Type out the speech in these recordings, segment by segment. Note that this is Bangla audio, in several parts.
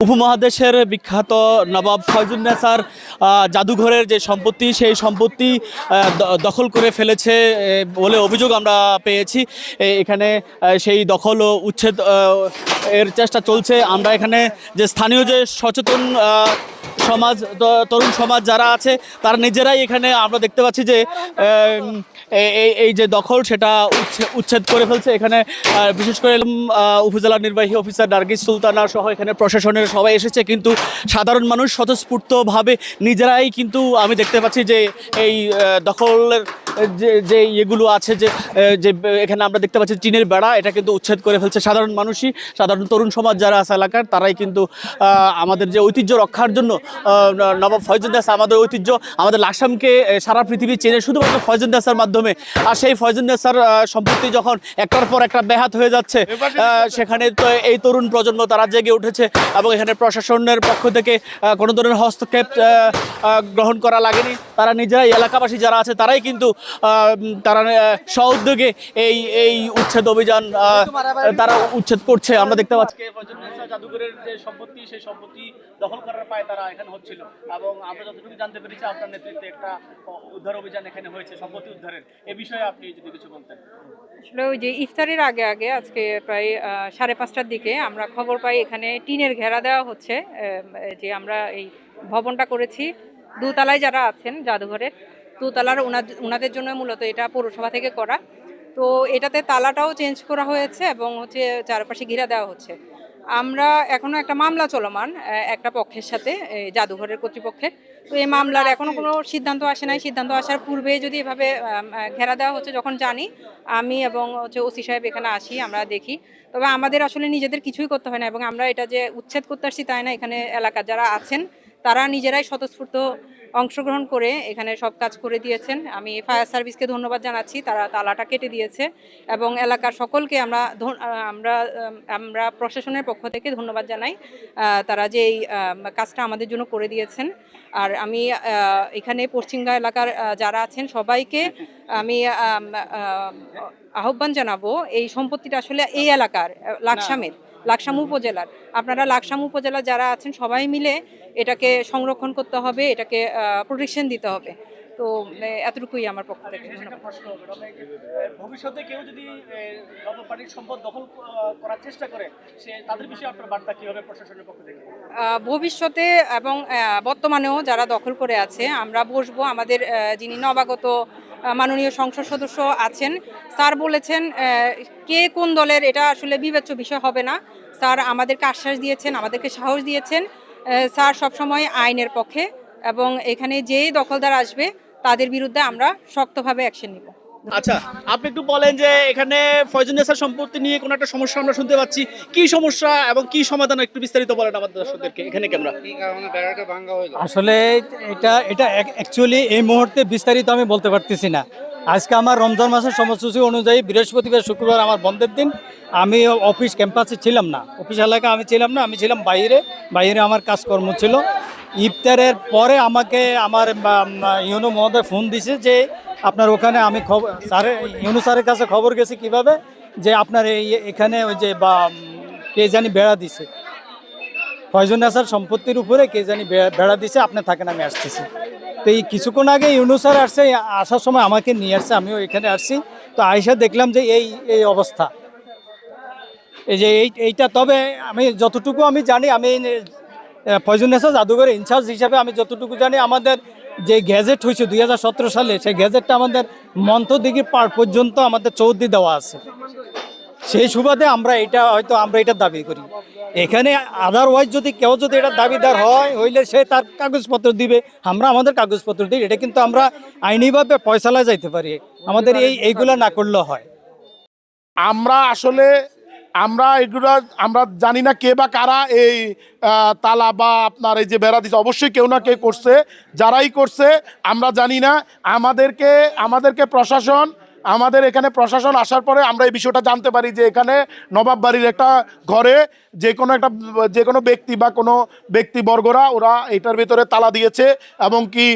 উপমহাদেশের বিখ্যাত নবাব ফয়জুন্নেসার জাদুঘরের যে সম্পত্তি সেই সম্পত্তি দখল করে ফেলেছে বলে অভিযোগ আমরা পেয়েছি। এখানে সেই দখল ও উচ্ছেদ এর চেষ্টা চলছে। আমরা এখানে যে স্থানীয় যে সচেতন সমাজ তরুণ সমাজ যারা আছে তারা নিজেরাই এখানে আমরা দেখতে পাচ্ছি যে এই যে দখল সেটা উচ্ছেদ করে ফেলছে। এখানে বিশেষ করে উপজেলা নির্বাহী অফিসার নার্গিস সুলতানা সহ এখানে প্রশাসনের সবাই এসেছে, কিন্তু সাধারণ মানুষ স্বতঃস্ফূর্তভাবে নিজেরাই কিন্তু আমি দেখতে পাচ্ছি যে এই দখলের যে ইয়েগুলো আছে যে এখানে আমরা দেখতে পাচ্ছি টিনের বেড়া, এটা কিন্তু উচ্ছেদ করে ফেলছে। সাধারণ মানুষই, সাধারণ তরুণ সমাজ যারা আছে এলাকার, তারাই কিন্তু আমাদের যে ঐতিহ্য রক্ষার জন্য নবাব ফয়জুন্নেসা, আমাদের ঐতিহ্য, আমাদের লাকসামকে সারা পৃথিবী চেনে শুধুমাত্র ফয়জুন্নেসার মাধ্যমে। আর সেই ফয়জুন্নেসার সম্পত্তি যখন একটার পর একটা ব্যাহত হয়ে যাচ্ছে, সেখানে তো এই তরুণ প্রজন্ম তারা জেগে উঠেছে এবং এখানে প্রশাসনের পক্ষ থেকে কোনো ধরনের হস্তক্ষেপ গ্রহণ করা লাগেনি। তারা নিজেরাই, এলাকাবাসী যারা আছে তারাই কিন্তু তারা স্ব-উদ্যোগে এই উচ্ছেদ অভিযান তারা উচ্ছেদ করছে। আমরা দেখতে পাচ্ছি জাদুঘরের যে সম্পত্তি সেই সম্পত্তি দখল করার পায় তারা এখানে হচ্ছিল, এবং আমরা যতটুকু জানতে পেরেছি আপনার নেতৃত্বে একটা উদ্ধার অভিযান এখানে হয়েছে সম্পত্তি উদ্ধারের। এ বিষয়ে আপনি যদি কিছু বলতেন। আসলে ওই যে ইফতারের আগে আগে আজকে প্রায় 5:30টার দিকে আমরা খবর পাই এখানে টিনের ঘেরা দেওয়া হচ্ছে। যে আমরা এই ভবনটা করেছি দোতলায় যারা আছেন জাদুঘরের, দোতলার ওনাদের জন্য মূলত এটা পৌরসভা থেকে করা। তো এটাতে তালাটাও চেঞ্জ করা হয়েছে এবং হচ্ছে চারপাশে ঘেরা দেওয়া হচ্ছে। আমরা এখনো একটা মামলা চলমান একটা পক্ষের সাথে, জাদুঘরের কর্তৃপক্ষের। তো এই মামলার এখনো কোনো সিদ্ধান্ত আসে নাই। সিদ্ধান্ত আসার পূর্বে যদি এভাবে ঘেরা দেওয়া হচ্ছে, যখন জানি আমি এবং হচ্ছে ওসি সাহেব এখানে আসি, আমরা দেখি। তবে আমাদের আসলে নিজেদের কিছুই করতে হয় না, এবং আমরা এটা যে উচ্ছেদ করতে আসছি তাই না। এখানে এলাকার যারা আছেন তারা নিজেরাই স্বতঃস্ফূর্ত অংশগ্রহণ করে এখানে সব কাজ করে দিয়েছেন। আমি ফায়ার সার্ভিসকে ধন্যবাদ জানাচ্ছি, তারা তালাটা কেটে দিয়েছে, এবং এলাকার সকলকে আমরা আমরা আমরা প্রশাসনের পক্ষ থেকে ধন্যবাদ জানাই, তারা যে এই কাজটা আমাদের জন্য করে দিয়েছেন। আর আমি এখানে পশ্চিমগা এলাকার যারা আছেন সবাইকে আমি আহ্বান জানাবো, এই সম্পত্তিটা আসলে এই এলাকার লাকসাম উপজেলার, আপনারা লাকসাম উপজেলা যারা আছেন সবাই মিলে এটাকে সংরক্ষণ করতে হবে, এটাকে প্রোটেকশন দিতে হবে। তো এতটুকুই আমার পক্ষ থেকে। ভবিষ্যতে কেউ যদি নবাববাড়ির সম্পদ দখল করার চেষ্টা করে, সে তাদের বিষয়ে আপনার বার্তা কি হবে প্রশাসনের পক্ষ থেকে? ভবিষ্যতে এবং বর্তমানেও যারা দখল করে আছে, আমরা বসবো। আমাদের যিনি নবাগত মাননীয় সংসদ সদস্য আছেন, স্যার বলেছেন কে কোন দলের এটা আসলে বিবেচ্য বিষয় হবে না। স্যার আমাদেরকে আশ্বাস দিয়েছেন, আমাদেরকে সাহস দিয়েছেন। স্যার সবসময় আইনের পক্ষে, এবং এখানে যেই দখলদার আসবে তাদের বিরুদ্ধে আমরা শক্তভাবে অ্যাকশন নিব। আচ্ছা, আপনি একটু বলেন যে এখানে ফয়জুন্নেসার সম্পত্তি নিয়ে কোনো একটা সমস্যা আমরা শুনতে পাচ্ছি, কি সমস্যা এবং কি সমাধান একটু বিস্তারিত বলেন আমাদের দর্শকদেরকে। এখানে ক্যামেরা আসলে এটা এটা অ্যাকচুয়ালি এই মুহূর্তে বিস্তারিত আমি বলতে পারতেছি না। আজকে আমার রমজান মাসের সময়সূচি অনুযায়ী বৃহস্পতিবার শুক্রবার আমার বন্ধের দিন। আমি অফিস ক্যাম্পাসে ছিলাম না, অফিস এলাকায় আমি ছিলাম না, আমি ছিলাম বাইরে আমার কাজকর্ম ছিল। ইফতারের পরে আমাকে আমার ইউনো মহোদয় ফোন দিছে যে আপনার ওখানে, আমি ইউনো স্যারের কাছে খবর গেছি কিভাবে, যে আপনার এখানে ওই যে কে জানি বেড়া দিছে, ফয়জুন্নেসার সম্পত্তির উপরে কে জানি বেড়া দিছে, আপনি থাকেন, আমি আসতেছি। তো এই কিছুক্ষণ আগে ইউনো স্যার আসছে, আসার সময় আমাকে নিয়ে আসছে, আমিও এখানে আসছি। তো আইসা দেখলাম যে এই অবস্থা, এই যে এইটা। তবে আমি যতটুকু আমি জানি, আমি ফয়জুন্নেসা জাদুঘরের ইনচার্জ হিসাবে আমি যতটুকু জানি, আমাদের যে গ্যাজেট হয়েছে 2017 সালে, সেই গ্যাজেটটা আমাদের মন্থদিঘির পার পর্যন্ত আমাদের চৌধুরী দেওয়া আছে। সেই সুবাদে আমরা এটা দাবি করি। এখানে আদারওয়াইজ যদি কেউ যদি এটা দাবিদার হইলে সে তার কাগজপত্র দিবে, আমরা আমাদের কাগজপত্র দিই। এটা কিন্তু আমরা আইনিভাবে ফয়সালা যাইতে পারি, আমাদের এইগুলা না করলেও হয়। আমরা এগুলো আমরা জানি না কে বা কারা এই তালা বা আপনার এই যে বেড়া দিচ্ছে। অবশ্যই কেউ না কেউ করছে, যারাই করছে আমরা জানি না। আমাদেরকে প্রশাসন আমাদের এখানে প্রশাসন আসার পরে আমরা এই বিষয়টা জানতে পারি যে এখানে নবাব বাড়ির একটা ঘরে যে কোনো ব্যক্তি বা কোনো ব্যক্তিবর্গরা ওরা এটার ভিতরে তালা দিয়েছে, এবং কি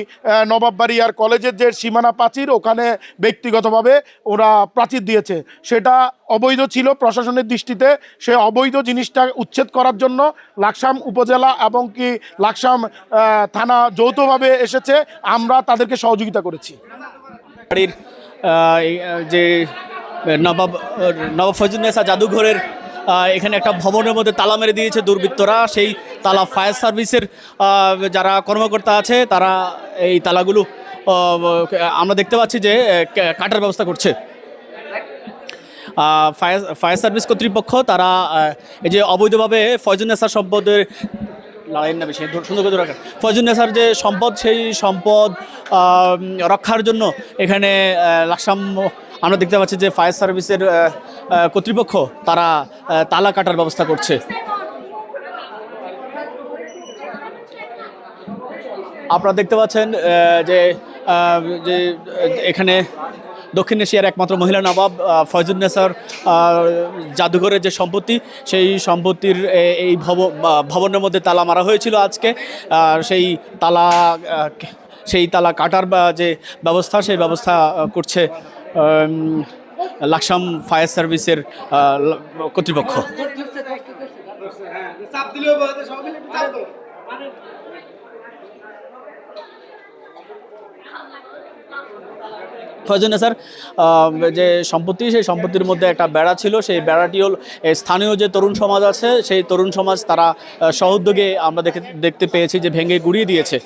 নবাব বাড়ি আর কলেজের যে সীমানা প্রাচীর ওখানে ব্যক্তিগতভাবে ওরা প্রাচীর দিয়েছে, সেটা অবৈধ ছিল প্রশাসনের দৃষ্টিতে। সে অবৈধ জিনিসটা উচ্ছেদ করার জন্য লাকসাম উপজেলা এবং কি লাকসাম থানা যৌথভাবে এসেছে, আমরা তাদেরকে সহযোগিতা করেছি। বাড়ির যে নবাব নবাব ফয়জুন্নেসা জাদুঘরের এখানে একটা ভবনের মধ্যে তালা মেরে দিয়েছে দুর্বৃত্তরা। সেই তালা ফায়ার সার্ভিসের যারা কর্মকর্তা আছে তারা এই তালাগুলো আমরা দেখতে পাচ্ছি যে কাটার ব্যবস্থা করছে। ফায়ার সার্ভিস কর্তৃপক্ষ তারা এই যে অবৈধভাবে ফয়জুন্নেসা সম্পদের লড়াইয়ের না বেশি সুন্দর করে রাখেন ফয়জুন্নেসার যে সম্পদ সেই সম্পদ রক্ষার জন্য এখানে লাকসাম আমরা দেখতে পাচ্ছি যে ফায়ার সার্ভিসের কর্তৃপক্ষ তারা তালা কাটার ব্যবস্থা করছে। আপনারা দেখতে পাচ্ছেন যে এখানে দক্ষিণ এশিয়ার একমাত্র মহিলা নবাব ফয়জুন্নেসার জাদুঘরের যে সম্পত্তি সেই সম্পত্তির এই ভবনের মধ্যে তালা মারা হয়েছিল আজকে। আর সেই তালা কাটার যে ব্যবস্থা সেই ব্যবস্থা করছে লাকসাম ফায়ার সার্ভিসের কর্তৃপক্ষ। ফয়জুন্নেসার যে সম্পত্তি সেই সম্পত্তির মধ্যে একটা বেড়া ছিল, সেই বেড়াটিও স্থানীয় যে তরুণ সমাজ আছে সেই তরুণ সমাজ তারা সহোদ্যোগে আমরা দেখতে পেয়েছি যে ভেঙে গুড়িয়ে দিয়েছে।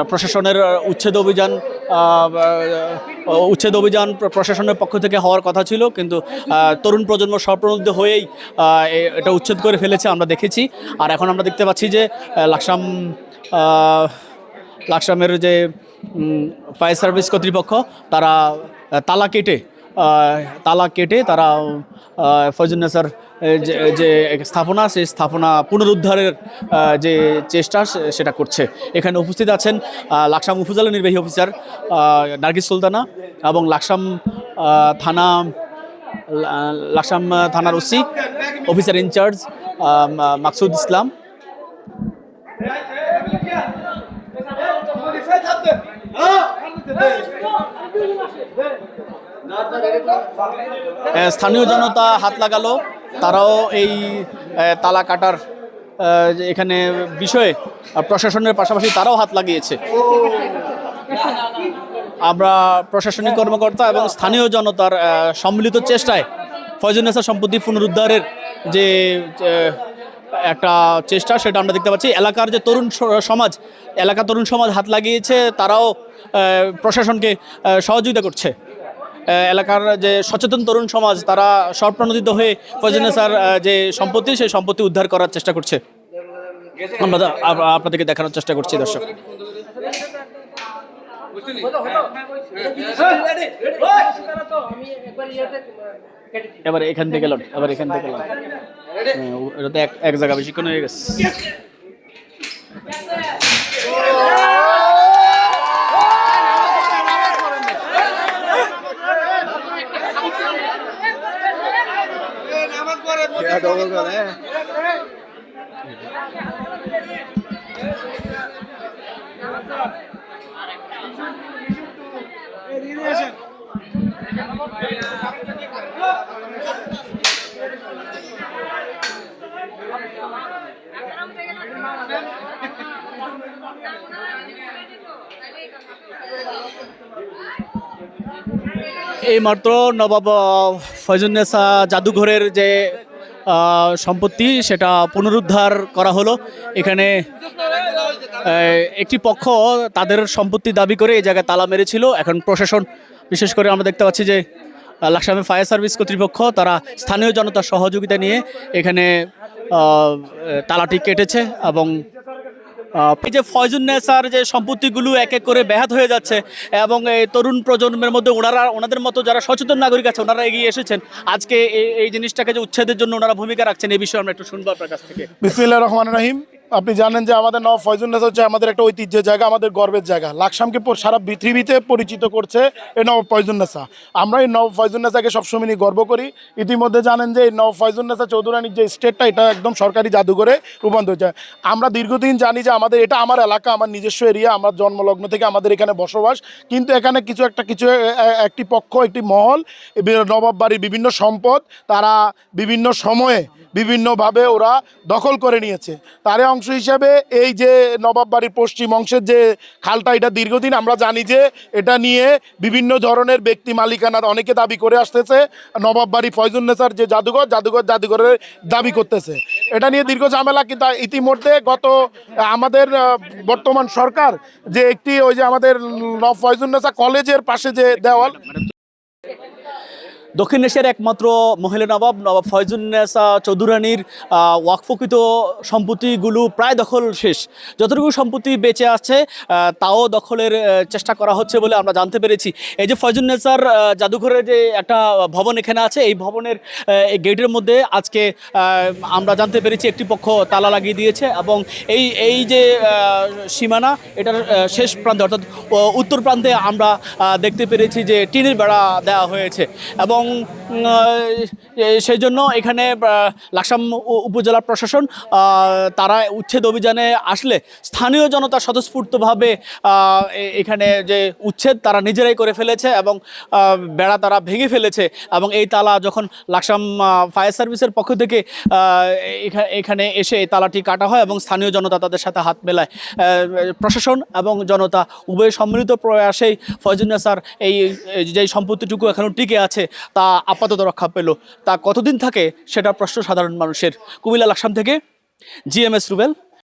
প্রশাসনের উচ্ছেদ অভিযান প্রশাসনের পক্ষ থেকে হওয়ার কথা ছিল, কিন্তু তরুণ প্রজন্ম স্বপ্রণোদিত হয়েই এটা উচ্ছেদ করে ফেলেছে আমরা দেখেছি। আর এখন আমরা দেখতে পাচ্ছি যে লাকসামের যে ফায়ার সার্ভিস কর্তৃপক্ষ তারা তালা কেটে তারা ফয়জুন্নেসার যে স্থাপনা সেই স্থাপনা পুনরুদ্ধারের যে চেষ্টা সেটা করছে। এখানে উপস্থিত আছেন লাকসাম উপজেলা নির্বাহী অফিসার নার্গিস সুলতানা এবং লাকসাম থানার ওসি অফিসার ইনচার্জ মাকসুদ ইসলাম। স্থানীয় জনতা হাত লাগালো, তারাও এই তালা কাটার এখানে বিষয়ে প্রশাসনের পাশাপাশি তারাও হাত লাগিয়েছে। আমরা প্রশাসনিক কর্মকর্তা এবং স্থানীয় জনতার সম্মিলিত চেষ্টায় ফয়জুন্নেসা সম্পত্তি পুনরুদ্ধারের যে একটা চেষ্টা সেটা আমরা দেখতে পাচ্ছি। এলাকার যে তরুণ সমাজ হাত লাগিয়েছে, তারাও প্রশাসনকে সহযোগিতা করছে। এলাকার যে সচেতন তরুণ সমাজ তারা স্বপ্রণোদিত হয়ে ফয়জুন্নেসার যে সম্পত্তি সেই সম্পত্তি উদ্ধার করার চেষ্টা করছে। আমরা আপনাদেরকে দেখানোর চেষ্টা করছি দর্শক। এবার এখান থেকে এটা তো এক জায়গা বেশিক্ষণ হয়ে গেছে। এইমাত্র নবাব ফয়জুন্নেসা জাদুঘরের যে সম্পত্তি সেটা পুনরুদ্ধার করা হলো। এখানে একটি পক্ষ তাদের সম্পত্তি দাবি করে এই জায়গায় তালা মেরেছিল। এখন প্রশাসন, বিশেষ করে আমরা দেখতে পাচ্ছি যে লাকসামের ফায়ার সার্ভিস কর্তৃপক্ষ তারা স্থানীয় জনতার সহযোগিতা নিয়ে এখানে তালাটি কেটেছে এবং এই যে ফয়জুন্নেসার যে সম্পত্তিগুলো এক এক করে ব্যাহত হয়ে যাচ্ছে এবং এই তরুণ প্রজন্মের মধ্যে ওনাদের মতো যারা সচেতন নাগরিক আছে ওনারা এগিয়ে এসেছেন আজকে এই জিনিসটাকে যে উচ্ছেদের জন্য ওনারা ভূমিকা রাখছেন, এই বিষয়ে আমরা একটু শুনবো আপনার কাছ থেকে। বিসমিল্লাহির রহমানির রহিম। আপনি জানেন যে আমাদের নবাব ফয়জুন্নেসা হচ্ছে আমাদের একটা ঐতিহ্যের জায়গা, আমাদের গর্বের জায়গা। লাকসামকে সারা পৃথিবীতে পরিচিত করছে এই নবাব ফয়জুন্নেসা। আমরা এই নবাব ফয়জুন্নেসাকে সবসময় নিয়ে গর্ব করি। ইতিমধ্যে জানেন যে এই নবাব ফয়জুন্নেসা চৌধুরানীর যে স্টেটটা, এটা একদম সরকারি জাদুঘরে রূপান্তর হয়েছে। আমরা দীর্ঘদিন জানি যে আমাদের এটা আমার এলাকা, আমার নিজস্ব এরিয়া, আমার জন্মলগ্ন থেকে আমাদের এখানে বসবাস। কিন্তু এখানে একটি পক্ষ, একটি মহল, নবাব বাড়ির বিভিন্ন সম্পদ তারা বিভিন্ন সময়ে বিভিন্নভাবে ওরা দখল করে নিয়েছে। তারই অংশ হিসেবে এই যে নবাব বাড়ির পশ্চিম অংশের যে খালটা, এটা দীর্ঘদিন আমরা জানি যে এটা নিয়ে বিভিন্ন ধরনের ব্যক্তি মালিকানার অনেকে দাবি করে আসতেছে। নবাব বাড়ি ফয়জুন্নেসার যে জাদুঘরের দাবি করতেছে। এটা নিয়ে দীর্ঘ ঝামেলা, কিন্তু ইতিমধ্যে আমাদের বর্তমান সরকার যে একটি ওই যে আমাদের নবাব ফয়জুন্নেসা কলেজের পাশে যে দেওয়াল, দক্ষিণ এশিয়ার একমাত্র মহিলা নবাব ফয়জুন্নেসা চৌধুরানীর ওয়াকফকৃত সম্পত্তিগুলো প্রায় দখল শেষ। যতটুকু সম্পত্তি বেঁচে আছে তাও দখলের চেষ্টা করা হচ্ছে বলে আমরা জানতে পেরেছি। এই যে ফয়জুন্নেসার জাদুঘরের যে একটা ভবন এখানে আছে, এই ভবনের গেটের মধ্যে আজকে আমরা জানতে পেরেছি একটি পক্ষ তালা লাগিয়ে দিয়েছে, এবং এই যে সীমানা, এটার শেষ প্রান্তে অর্থাৎ উত্তর প্রান্তে আমরা দেখতে পেরেছি যে টিনের বেড়া দেওয়া হয়েছে। এবং সেই জন্য এখানে লাকসাম উপজেলা প্রশাসন তারা উচ্ছেদ অভিযানে আসলে স্থানীয় জনতা স্বতঃস্ফূর্তভাবে এখানে যে উচ্ছেদ তারা নিজেরাই করে ফেলেছে, এবং বেড়া তারা ভেঙে ফেলেছে। এবং এই তালা যখন লাকসাম ফায়ার সার্ভিসের পক্ষ থেকে এখানে এসে এই তালাটি কাটা হয় এবং স্থানীয় জনতা তাদের সাথে হাত মেলায়, প্রশাসন এবং জনতা উভয় সম্মিলিত প্রয়াসেই ফয়জুন্নেসার এই যে সম্পত্তিটুকু এখনও টিকে আছে তা আপাতত রক্ষা পেল। তা কতদিন থাকে সেটা প্রশ্ন সাধারণ মানুষের। কুমিল্লা লাকসাম থেকে GMS রুবেল,